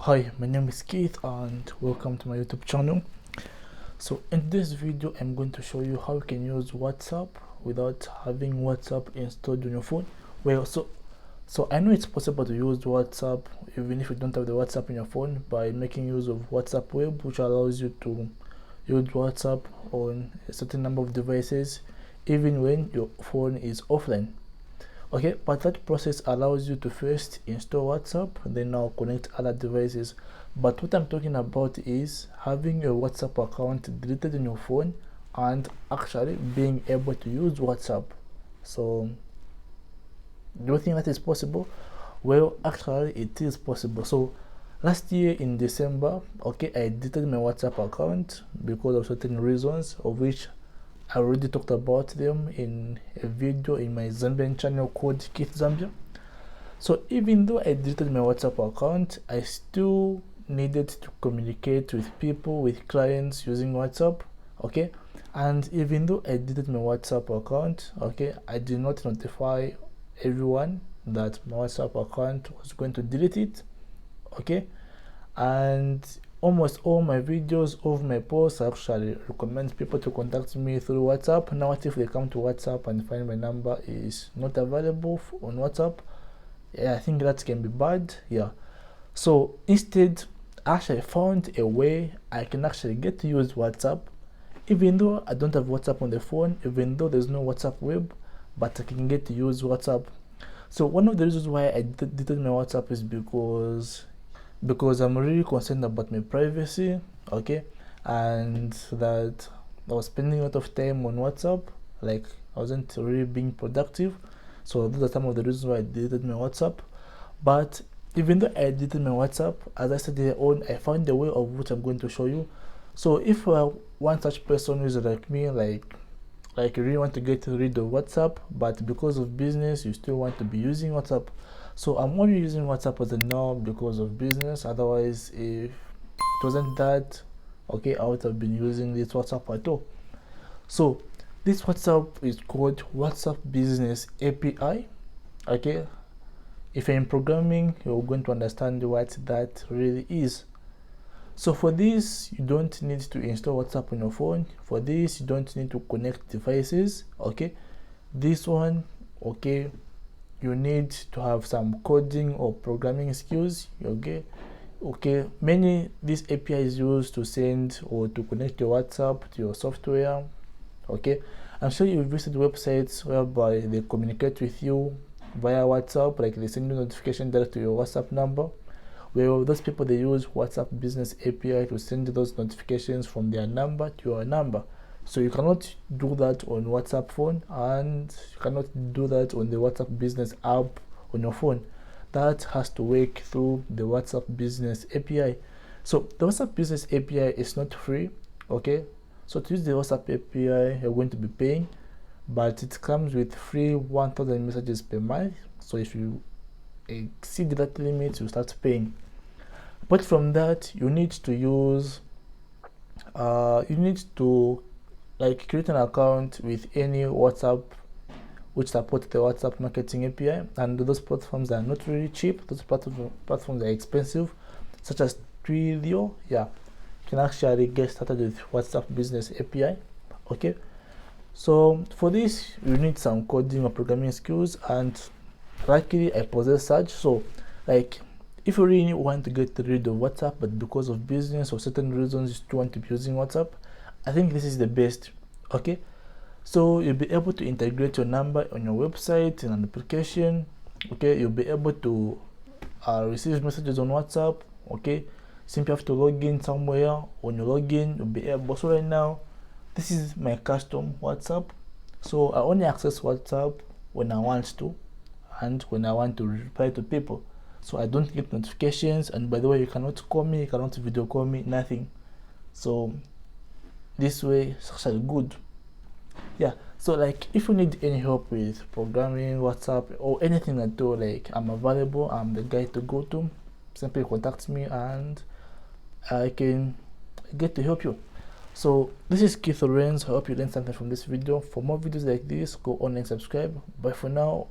Hi, my name is Keith and welcome to my YouTube channel. So in this video I'm going to show you how you can use WhatsApp without having WhatsApp installed on your phone. So I know it's possible to use WhatsApp even if you don't have the WhatsApp on your phone by making use of WhatsApp Web, which allows you to use WhatsApp on a certain number of devices even when your phone is offline. Okay, but that process allows you to first install WhatsApp, then now connect other devices. But what I'm talking about is having your WhatsApp account deleted on your phone and actually being able to use WhatsApp. So do you think that is possible? Well, actually it is possible. So last year in December, okay, I deleted my WhatsApp account because of certain reasons, of which I already talked about them in a video in my Zambian channel called Keith Zambia. So even though I deleted my WhatsApp account, I still needed to communicate with people, with clients using WhatsApp, okay? And even though I deleted my WhatsApp account, okay, I did not notify everyone that my WhatsApp account was going to delete it, okay? And almost all my videos of my posts actually recommend people to contact me through WhatsApp. Now what if they come to WhatsApp and find my number is not available on WhatsApp? Yeah, I think that can be bad. Yeah, so instead actually I found a way I can actually get to use WhatsApp even though I don't have WhatsApp on the phone, even though there's no WhatsApp Web, but I can get to use WhatsApp. So one of the reasons why I deleted my WhatsApp is because I'm really concerned about my privacy, okay, and that I was spending a lot of time on WhatsApp, like I wasn't really being productive. So those are some of the reasons why I deleted my WhatsApp. But even though I deleted my WhatsApp, as I said earlier on, I found a way of which I'm going to show you. So if one such person is like me, like you really want to get rid of WhatsApp, but because of business you still want to be using WhatsApp. So I'm only using WhatsApp as a now because of business. Otherwise, if it wasn't that, okay, I would have been using this WhatsApp at all. So this WhatsApp is called WhatsApp Business API. Okay, if you're in programming, you're going to understand what that really is. So for this, you don't need to install WhatsApp on your phone. For this, you don't need to connect devices. Okay, this one, okay, you need to have some coding or programming skills. Okay, this API is used to send or to connect your WhatsApp to your software. Okay, I'm sure you've visited websites whereby they communicate with you via WhatsApp, like they send you notification direct to your WhatsApp number. Well, those people, they use WhatsApp Business API to send those notifications from their number to your number. So you cannot do that on WhatsApp phone, and you cannot do that on the WhatsApp Business app on your phone. That has to work through the WhatsApp Business API. So the WhatsApp Business API is not free, okay? So to use the WhatsApp API, you're going to be paying, but it comes with free 1000 messages per month. So if you exceed that limit, you start paying. Apart from that, you need to like create an account with any WhatsApp which supports the WhatsApp marketing API, and those platforms are not really cheap. Those platforms are expensive, such as Twilio. Yeah, you can actually get started with WhatsApp Business API. Okay, so for this you need some coding or programming skills, and luckily I possess such. So like, if you really want to get rid of WhatsApp, but because of business or certain reasons you still want to be using WhatsApp, I think this is the best. Okay, so you'll be able to integrate your number on your website in an application. Okay, you'll be able to receive messages on WhatsApp. Okay, simply have to log in somewhere. On your login, you'll be able. So right now, this is my custom WhatsApp. So I only access WhatsApp when I want to, and when I want to reply to people. So I don't get notifications, and by the way, you cannot call me, you cannot video call me, nothing. So this way is actually good. Yeah, so like if you need any help with programming, WhatsApp, or anything at all, like I'm available, I'm the guy to go to. Simply contact me and I can get to help you. So this is Keith Lorenz. I hope you learned something from this video. For more videos like this, go on and subscribe. Bye for now.